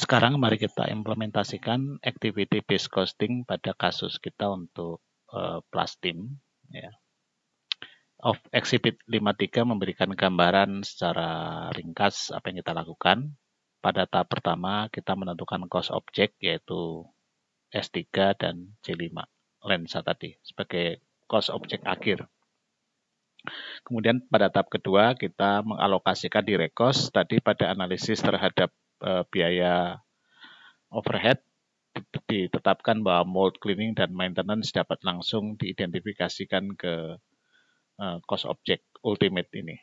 Sekarang mari kita implementasikan activity based costing pada kasus kita untuk Plastim. Ya. Of Exhibit 53 memberikan gambaran secara ringkas apa yang kita lakukan. Pada tahap pertama kita menentukan cost object yaitu S3 dan C5 lensa tadi sebagai cost object akhir. Kemudian pada tahap kedua kita mengalokasikan direct cost tadi pada analisis terhadap biaya overhead ditetapkan bahwa mold cleaning dan maintenance dapat langsung diidentifikasikan ke cost object ultimate ini.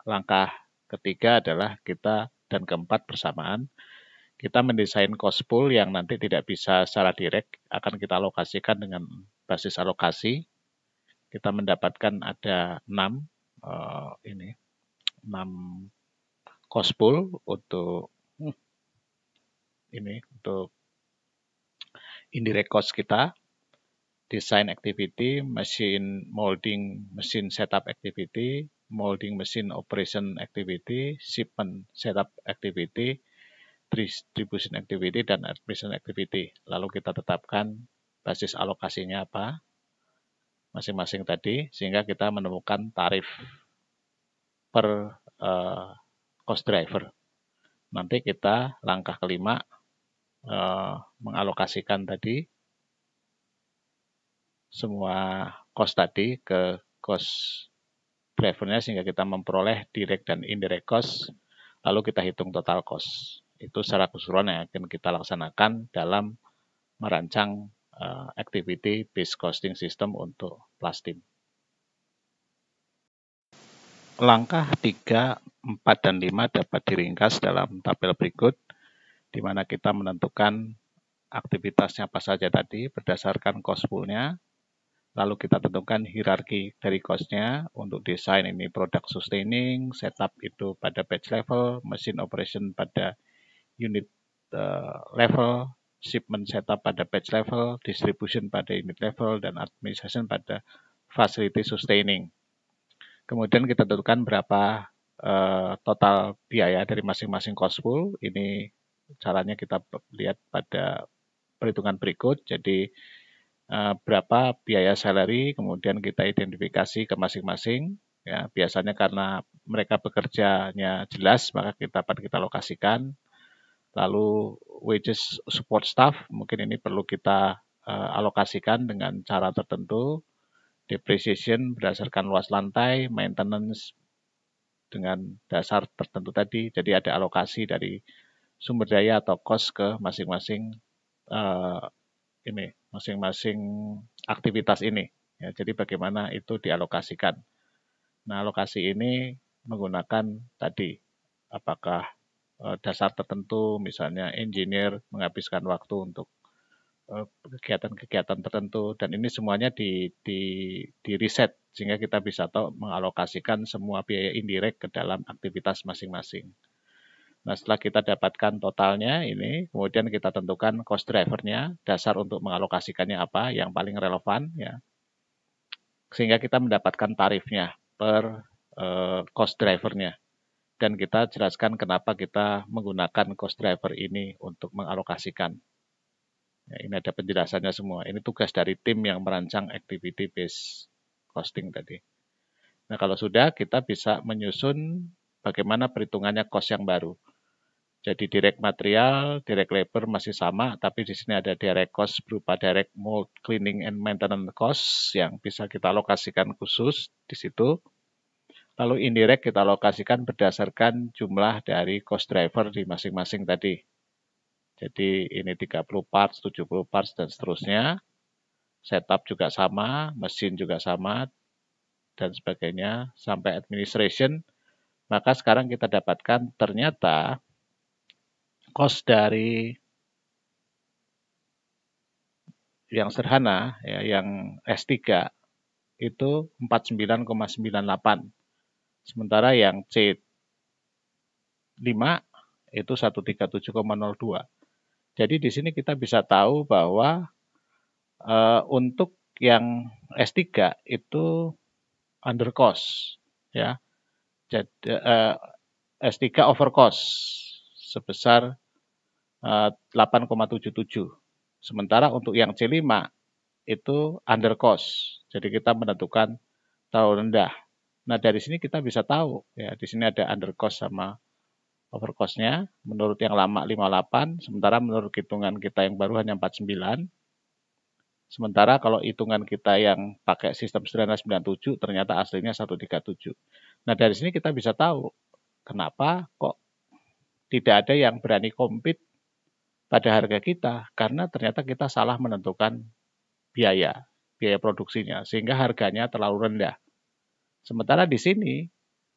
Langkah ketiga adalah kita dan keempat bersamaan kita mendesain cost pool yang nanti tidak bisa secara direct akan kita alokasikan dengan basis alokasi. Kita mendapatkan ada 6 cost pool untuk untuk indirect cost kita, design activity, machine molding, machine setup activity, molding machine operation activity, shipment setup activity, distribution activity, dan administration activity. Lalu kita tetapkan basis alokasinya apa masing-masing tadi, sehingga kita menemukan tarif per cost driver. Nanti kita langkah kelima mengalokasikan tadi semua cost tadi ke cost drivernya sehingga kita memperoleh direct dan indirect cost, lalu kita hitung total cost. Itu secara keseluruhan yang akan kita laksanakan dalam merancang activity based costing system untuk Plastim. Langkah 3, 4, dan 5 dapat diringkas dalam tabel berikut, di mana kita menentukan aktivitasnya apa saja tadi berdasarkan cost pool-nya. Lalu kita tentukan hierarki dari cost-nya untuk desain ini product sustaining, setup itu pada batch level, machine operation pada unit level, shipment setup pada batch level, distribution pada unit level, dan administration pada facility sustaining. Kemudian kita tentukan berapa total biaya dari masing-masing cost pool. Ini caranya kita lihat pada perhitungan berikut. Jadi berapa biaya salary, kemudian kita identifikasi ke masing-masing. Ya, biasanya karena mereka bekerjanya jelas, maka dapat kita lokasikan. Lalu wages support staff, mungkin ini perlu kita alokasikan dengan cara tertentu. Depreciation berdasarkan luas lantai, maintenance dengan dasar tertentu tadi. Jadi ada alokasi dari sumber daya atau cost ke masing-masing masing-masing aktivitas ini. Ya, jadi bagaimana itu dialokasikan. Nah, alokasi ini menggunakan tadi apakah dasar tertentu, misalnya engineer menghabiskan waktu untuk kegiatan-kegiatan tertentu, dan ini semuanya di riset sehingga kita bisa tahu mengalokasikan semua biaya indirect ke dalam aktivitas masing-masing. Nah, setelah kita dapatkan totalnya ini, kemudian kita tentukan cost drivernya, dasar untuk mengalokasikannya apa yang paling relevan, ya, sehingga kita mendapatkan tarifnya per cost drivernya. Dan kita jelaskan kenapa kita menggunakan cost driver ini untuk mengalokasikan. Ya, ini ada penjelasannya semua. Ini tugas dari tim yang merancang activity based costing tadi. Nah, kalau sudah, kita bisa menyusun bagaimana perhitungannya cost yang baru. Jadi direct material, direct labor masih sama, tapi di sini ada direct cost berupa direct mold cleaning and maintenance cost yang bisa kita alokasikan khusus di situ. Lalu indirect kita alokasikan berdasarkan jumlah dari cost driver di masing-masing tadi. Jadi ini 30 parts, 70 parts, dan seterusnya. Setup juga sama, mesin juga sama, dan sebagainya, sampai administration. Maka sekarang kita dapatkan ternyata cost dari yang sederhana, ya, yang S3, itu 49,98. Sementara yang C5 itu 137,02. Jadi di sini kita bisa tahu bahwa untuk yang S3 itu under cost, ya. Jadi S3 over cost sebesar 8,77. Sementara untuk yang C5 itu under cost. Jadi kita menentukan terlalu rendah. Nah, dari sini kita bisa tahu ya, di sini ada under cost sama over cost-nya. Menurut yang lama 58, sementara menurut hitungan kita yang baru hanya 49. Sementara kalau hitungan kita yang pakai sistem sederhana 97 ternyata aslinya 137. Nah, dari sini kita bisa tahu kenapa kok tidak ada yang berani compete pada harga kita, karena ternyata kita salah menentukan biaya produksinya, sehingga harganya terlalu rendah. Sementara di sini,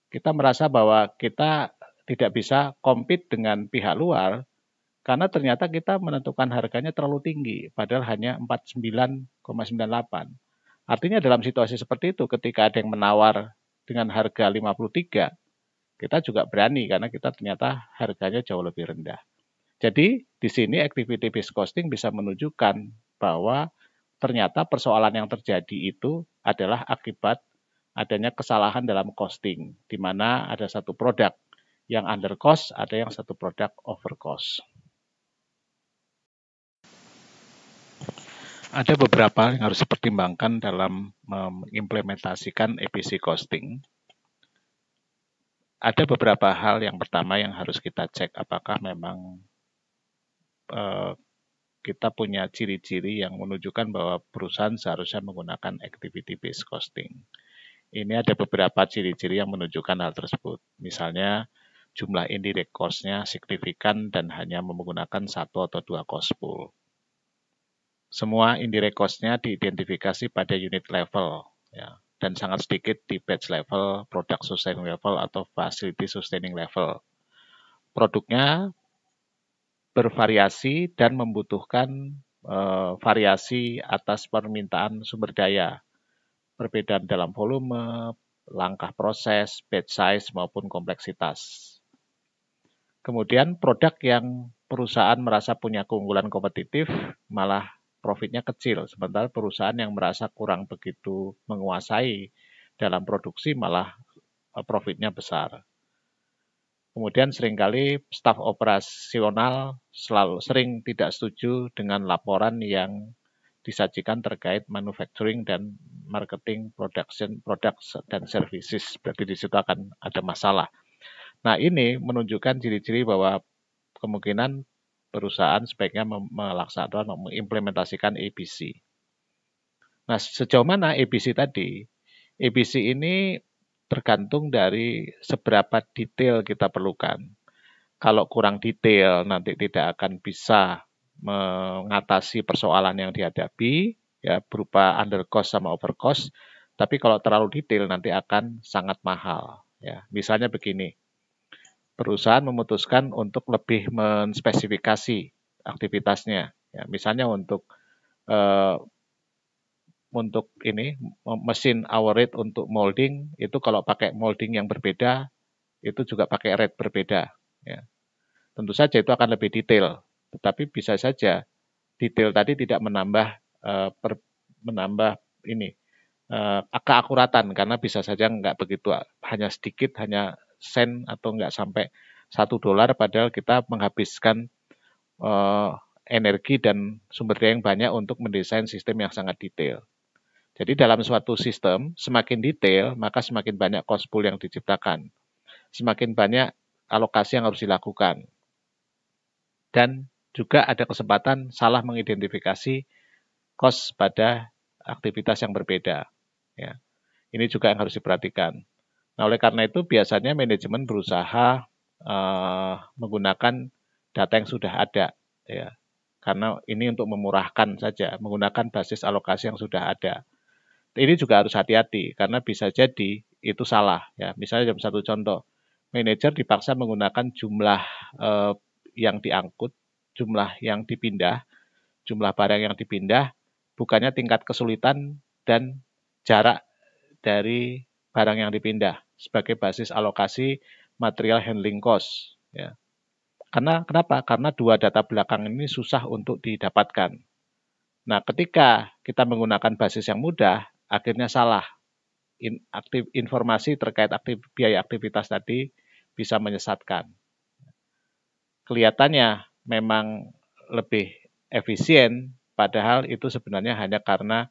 kita merasa bahwa kita tidak bisa compete dengan pihak luar, karena ternyata kita menentukan harganya terlalu tinggi, padahal hanya 49,98. Artinya dalam situasi seperti itu, ketika ada yang menawar dengan harga 53, kita juga berani, karena kita ternyata harganya jauh lebih rendah. Jadi, di sini activity based costing bisa menunjukkan bahwa ternyata persoalan yang terjadi itu adalah akibat adanya kesalahan dalam costing, di mana ada satu produk yang under cost, ada yang satu produk over cost. Ada beberapa yang harus dipertimbangkan dalam mengimplementasikan efisi costing. Ada beberapa hal. Yang pertama yang harus kita cek apakah memang kita punya ciri-ciri yang menunjukkan bahwa perusahaan seharusnya menggunakan activity based costing. Ini ada beberapa ciri-ciri yang menunjukkan hal tersebut. Misalnya jumlah indirect cost-nya signifikan dan hanya menggunakan satu atau dua cost pool. Semua indirect cost-nya diidentifikasi pada unit level, ya, dan sangat sedikit di batch level, product sustaining level, atau facility sustaining level. Produknya bervariasi dan membutuhkan variasi atas permintaan sumber daya, perbedaan dalam volume, langkah proses, batch size, maupun kompleksitas. Kemudian produk yang perusahaan merasa punya keunggulan kompetitif malah profitnya kecil, sementara perusahaan yang merasa kurang begitu menguasai dalam produksi malah profitnya besar. Kemudian seringkali staf operasional sering tidak setuju dengan laporan yang disajikan terkait manufacturing dan marketing production, products dan services. Berarti di situ akan ada masalah. Nah, ini menunjukkan ciri-ciri bahwa kemungkinan perusahaan sebaiknya melaksanakan, mengimplementasikan ABC. Nah, sejauh mana ABC tadi? ABC ini tergantung dari seberapa detail kita perlukan. Kalau kurang detail, nanti tidak akan bisa mengatasi persoalan yang dihadapi, ya berupa under cost sama over cost. Tapi kalau terlalu detail, nanti akan sangat mahal. Ya, misalnya begini, perusahaan memutuskan untuk lebih menspesifikasi aktivitasnya. Ya, misalnya untuk ini mesin hour rate untuk molding itu kalau pakai molding yang berbeda itu juga pakai rate berbeda. Ya. Tentu saja itu akan lebih detail, tetapi bisa saja detail tadi tidak menambah keakuratan karena bisa saja nggak begitu, hanya sedikit, hanya sen atau nggak sampai $1 padahal kita menghabiskan energi dan sumber daya yang banyak untuk mendesain sistem yang sangat detail. Jadi dalam suatu sistem, semakin detail, maka semakin banyak cost pool yang diciptakan. Semakin banyak alokasi yang harus dilakukan. Dan juga ada kesempatan salah mengidentifikasi cost pada aktivitas yang berbeda. Ya. Ini juga yang harus diperhatikan. Nah, oleh karena itu biasanya manajemen berusaha menggunakan data yang sudah ada. Ya. Karena ini untuk memurahkan saja, menggunakan basis alokasi yang sudah ada. Ini juga harus hati-hati karena bisa jadi itu salah. Ya, misalnya dalam satu contoh, manajer dipaksa menggunakan jumlah yang diangkut, jumlah yang dipindah, jumlah barang yang dipindah, bukannya tingkat kesulitan dan jarak dari barang yang dipindah sebagai basis alokasi material handling cost. Ya. Kenapa? Karena dua data belakang ini susah untuk didapatkan. Nah, ketika kita menggunakan basis yang mudah, akhirnya salah. Informasi terkait biaya aktivitas tadi bisa menyesatkan. Kelihatannya memang lebih efisien, padahal itu sebenarnya hanya karena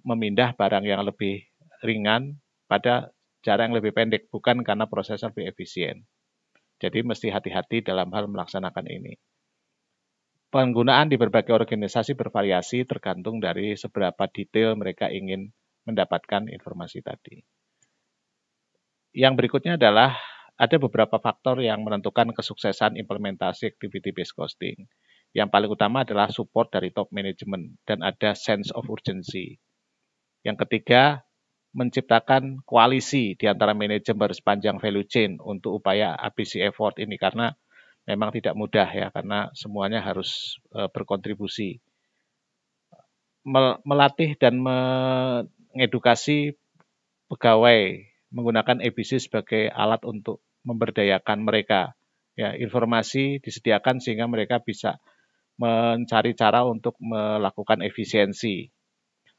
memindah barang yang lebih ringan pada jarak yang lebih pendek, bukan karena prosesnya lebih efisien. Jadi mesti hati-hati dalam hal melaksanakan ini. Penggunaan di berbagai organisasi bervariasi tergantung dari seberapa detail mereka ingin mendapatkan informasi tadi. Yang berikutnya adalah ada beberapa faktor yang menentukan kesuksesan implementasi activity-based costing. Yang paling utama adalah support dari top management dan ada sense of urgency. Yang ketiga, menciptakan koalisi di antara manajemen sepanjang value chain untuk upaya ABC effort ini, karena memang tidak mudah ya, karena semuanya harus berkontribusi. Melatih dan mengedukasi pegawai menggunakan ABC sebagai alat untuk memberdayakan mereka. Ya, informasi disediakan sehingga mereka bisa mencari cara untuk melakukan efisiensi.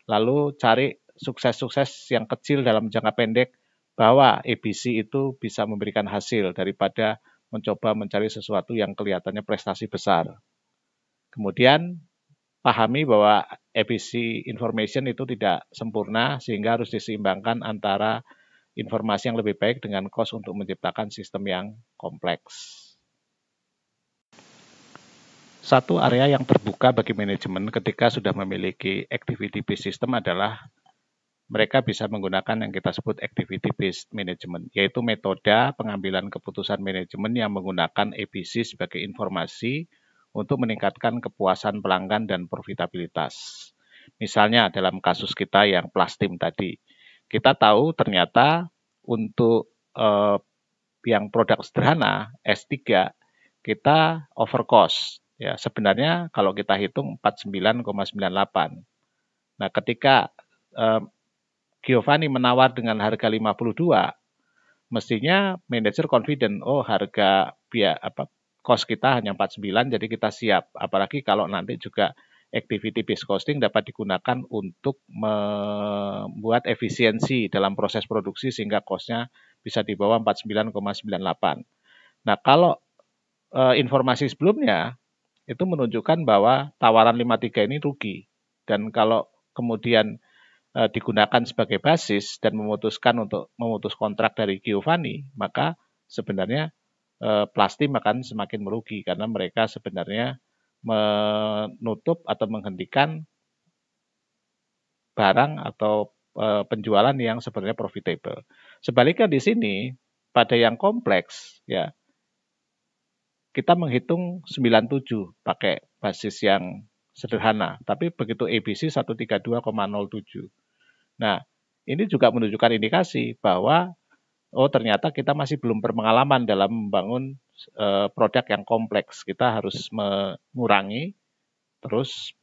Lalu cari sukses-sukses yang kecil dalam jangka pendek bahwa ABC itu bisa memberikan hasil daripada mencoba mencari sesuatu yang kelihatannya prestasi besar. Kemudian pahami bahwa ABC information itu tidak sempurna sehingga harus diseimbangkan antara informasi yang lebih baik dengan cost untuk menciptakan sistem yang kompleks. Satu area yang terbuka bagi manajemen ketika sudah memiliki activity-based system adalah mereka bisa menggunakan yang kita sebut activity-based management, yaitu metode pengambilan keputusan manajemen yang menggunakan ABC sebagai informasi untuk meningkatkan kepuasan pelanggan dan profitabilitas. Misalnya dalam kasus kita yang Plastim tadi, kita tahu ternyata untuk yang produk sederhana S3 kita over cost. Ya, sebenarnya kalau kita hitung 49,98. Nah, ketika Giovanni menawar dengan harga 52, mestinya manajer confident, oh harga cost kita hanya 49, jadi kita siap. Apalagi kalau nanti juga activity based costing dapat digunakan untuk membuat efisiensi dalam proses produksi sehingga cost-nya bisa di bawah 49,98. Nah, kalau informasi sebelumnya itu menunjukkan bahwa tawaran 53 ini rugi. Dan kalau kemudian digunakan sebagai basis dan memutuskan untuk memutus kontrak dari Giovanni, maka sebenarnya Plastim akan semakin merugi karena mereka sebenarnya menutup atau menghentikan barang atau penjualan yang sebenarnya profitable. Sebaliknya di sini pada yang kompleks ya kita menghitung 97 pakai basis yang sederhana, tapi begitu ABC 132,07. Nah, ini juga menunjukkan indikasi bahwa ternyata kita masih belum berpengalaman dalam membangun produk yang kompleks. Kita harus mengurangi terus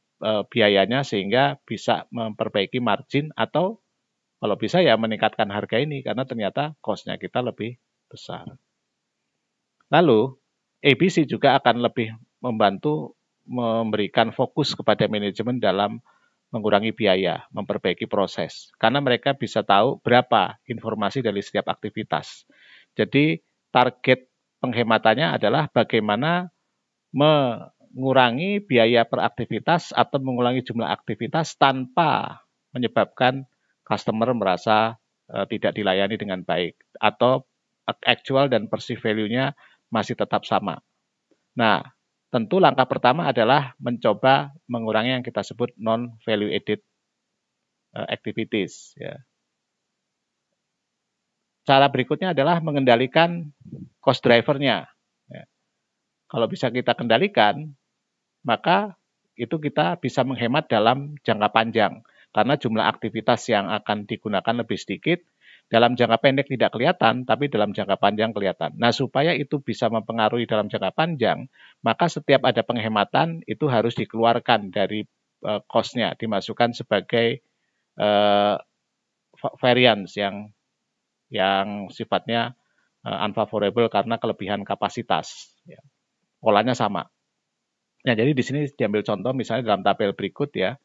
biayanya sehingga bisa memperbaiki margin atau kalau bisa ya meningkatkan harga ini karena ternyata cost-nya kita lebih besar. Lalu ABC juga akan lebih membantu memberikan fokus kepada manajemen dalam mengurangi biaya, memperbaiki proses. Karena mereka bisa tahu berapa informasi dari setiap aktivitas. Jadi target penghematannya adalah bagaimana mengurangi biaya per aktivitas atau mengurangi jumlah aktivitas tanpa menyebabkan customer merasa tidak dilayani dengan baik atau actual dan perceived value-nya masih tetap sama. Nah, tentu langkah pertama adalah mencoba mengurangi yang kita sebut non-value added activities. Ya. Cara berikutnya adalah mengendalikan cost driver-nya. Ya. Kalau bisa kita kendalikan, maka itu kita bisa menghemat dalam jangka panjang. Karena jumlah aktivitas yang akan digunakan lebih sedikit, dalam jangka pendek tidak kelihatan, tapi dalam jangka panjang kelihatan. Nah, supaya itu bisa mempengaruhi dalam jangka panjang, maka setiap ada penghematan itu harus dikeluarkan dari cost-nya, dimasukkan sebagai variance yang sifatnya unfavorable karena kelebihan kapasitas. Ya. Polanya sama. Nah, jadi di sini diambil contoh misalnya dalam tabel berikut ya,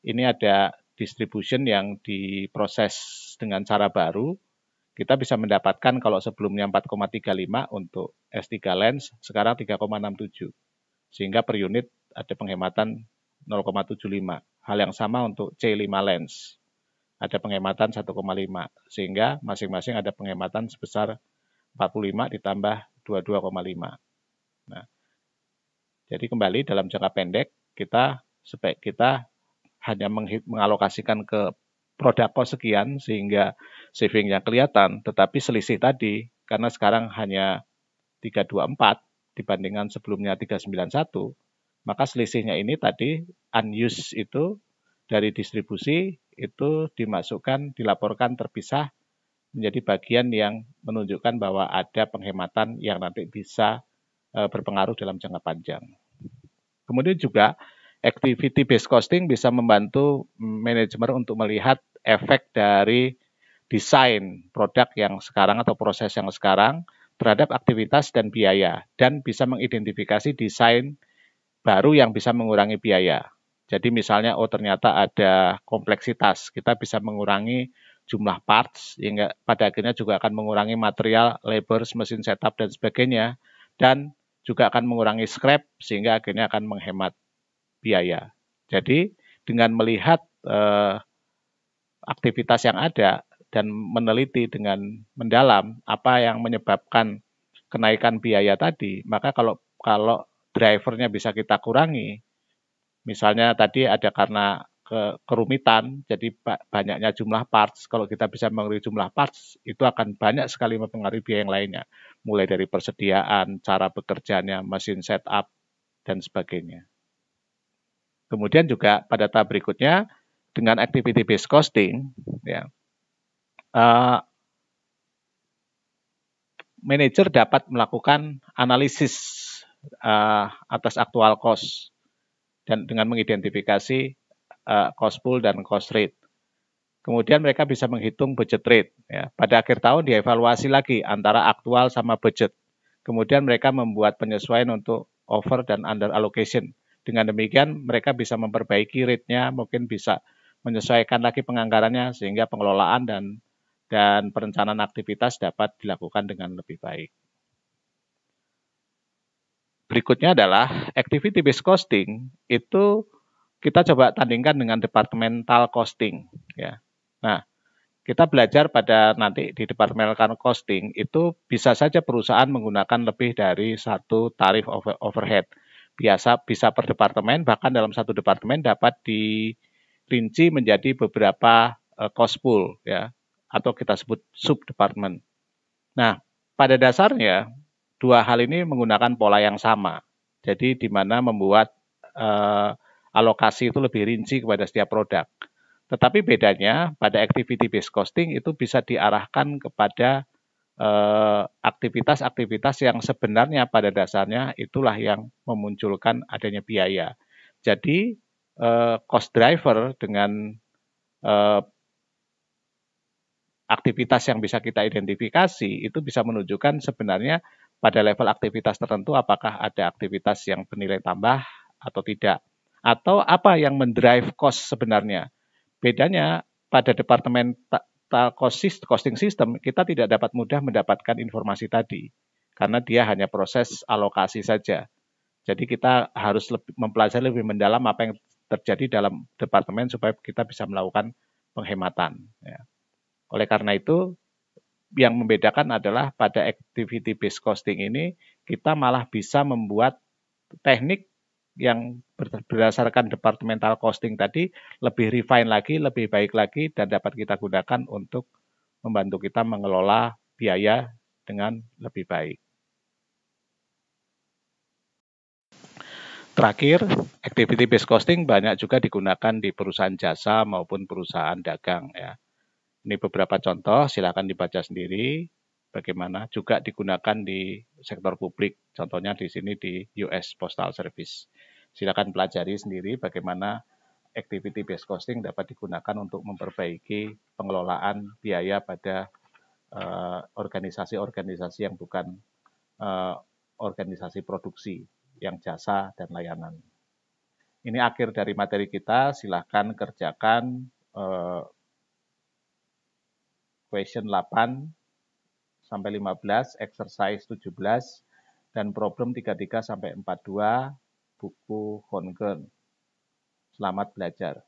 ini ada distribution yang diproses dengan cara baru, kita bisa mendapatkan kalau sebelumnya 4,35 untuk S3 lens, sekarang 3,67. sehingga per unit ada penghematan 0,75. Hal yang sama untuk C5 lens, ada penghematan 1,5, sehingga masing-masing ada penghematan sebesar 45 ditambah 22,5. Nah, jadi kembali dalam jangka pendek, kita hanya mengalokasikan ke produk cost sekian, sehingga savingnya kelihatan, tetapi selisih tadi, karena sekarang hanya 324 dibandingkan sebelumnya 391, maka selisihnya ini tadi unused itu dari distribusi itu dilaporkan terpisah menjadi bagian yang menunjukkan bahwa ada penghematan yang nanti bisa berpengaruh dalam jangka panjang. Kemudian juga activity based costing bisa membantu manajemen untuk melihat efek dari desain produk yang sekarang atau proses yang sekarang terhadap aktivitas dan biaya, dan bisa mengidentifikasi desain baru yang bisa mengurangi biaya. Jadi misalnya, oh ternyata ada kompleksitas, kita bisa mengurangi jumlah parts, hingga pada akhirnya juga akan mengurangi material, labor, mesin setup, dan sebagainya, dan juga akan mengurangi scrap, sehingga akhirnya akan menghemat biaya. Jadi dengan melihat aktivitas yang ada dan meneliti dengan mendalam apa yang menyebabkan kenaikan biaya tadi, maka kalau drivernya bisa kita kurangi, misalnya tadi ada karena kerumitan, jadi banyaknya jumlah parts, kalau kita bisa mengurangi jumlah parts, itu akan banyak sekali mempengaruhi biaya yang lainnya, mulai dari persediaan, cara bekerjanya, mesin setup, dan sebagainya. Kemudian juga pada tahap berikutnya, dengan activity based costing, ya, manajer dapat melakukan analisis atas actual cost dan dengan mengidentifikasi cost pool dan cost rate. Kemudian mereka bisa menghitung budget rate. Ya. Pada akhir tahun dievaluasi lagi antara aktual sama budget. Kemudian mereka membuat penyesuaian untuk over dan under allocation. Dengan demikian mereka bisa memperbaiki rate-nya, mungkin bisa menyesuaikan lagi penganggarannya sehingga pengelolaan dan perencanaan aktivitas dapat dilakukan dengan lebih baik. Berikutnya adalah activity based costing, itu kita coba tandingkan dengan departmental costing. Ya. Nah, kita belajar pada nanti di departmental costing itu bisa saja perusahaan menggunakan lebih dari satu tarif overhead. Biasa bisa per departemen, bahkan dalam satu departemen dapat dirinci menjadi beberapa cost pool, ya, atau kita sebut sub department. Nah, pada dasarnya dua hal ini menggunakan pola yang sama. Jadi di mana membuat alokasi itu lebih rinci kepada setiap produk. Tetapi bedanya pada activity based costing itu bisa diarahkan kepada aktivitas-aktivitas yang sebenarnya pada dasarnya itulah yang memunculkan adanya biaya. Jadi cost driver dengan aktivitas yang bisa kita identifikasi itu bisa menunjukkan sebenarnya pada level aktivitas tertentu apakah ada aktivitas yang bernilai tambah atau tidak, atau apa yang mendrive cost sebenarnya. Bedanya pada departemen costing system kita tidak dapat mudah mendapatkan informasi tadi karena dia hanya proses alokasi saja. Jadi kita harus mempelajari lebih mendalam apa yang terjadi dalam departemen supaya kita bisa melakukan penghematan. Ya. Oleh karena itu, yang membedakan adalah pada activity based costing ini, kita malah bisa membuat teknik yang berdasarkan departmental costing tadi lebih refine lagi, lebih baik lagi, dan dapat kita gunakan untuk membantu kita mengelola biaya dengan lebih baik. Terakhir, activity based costing banyak juga digunakan di perusahaan jasa maupun perusahaan dagang, ya. Ini beberapa contoh, silakan dibaca sendiri bagaimana juga digunakan di sektor publik. Contohnya di sini di US Postal Service. Silakan pelajari sendiri bagaimana activity based costing dapat digunakan untuk memperbaiki pengelolaan biaya pada organisasi-organisasi yang bukan organisasi produksi, yang jasa dan layanan. Ini akhir dari materi kita, silakan kerjakan question 8 sampai 15, exercise 17, dan problem 33 sampai 42. buku Hongen, Selamat Belajar.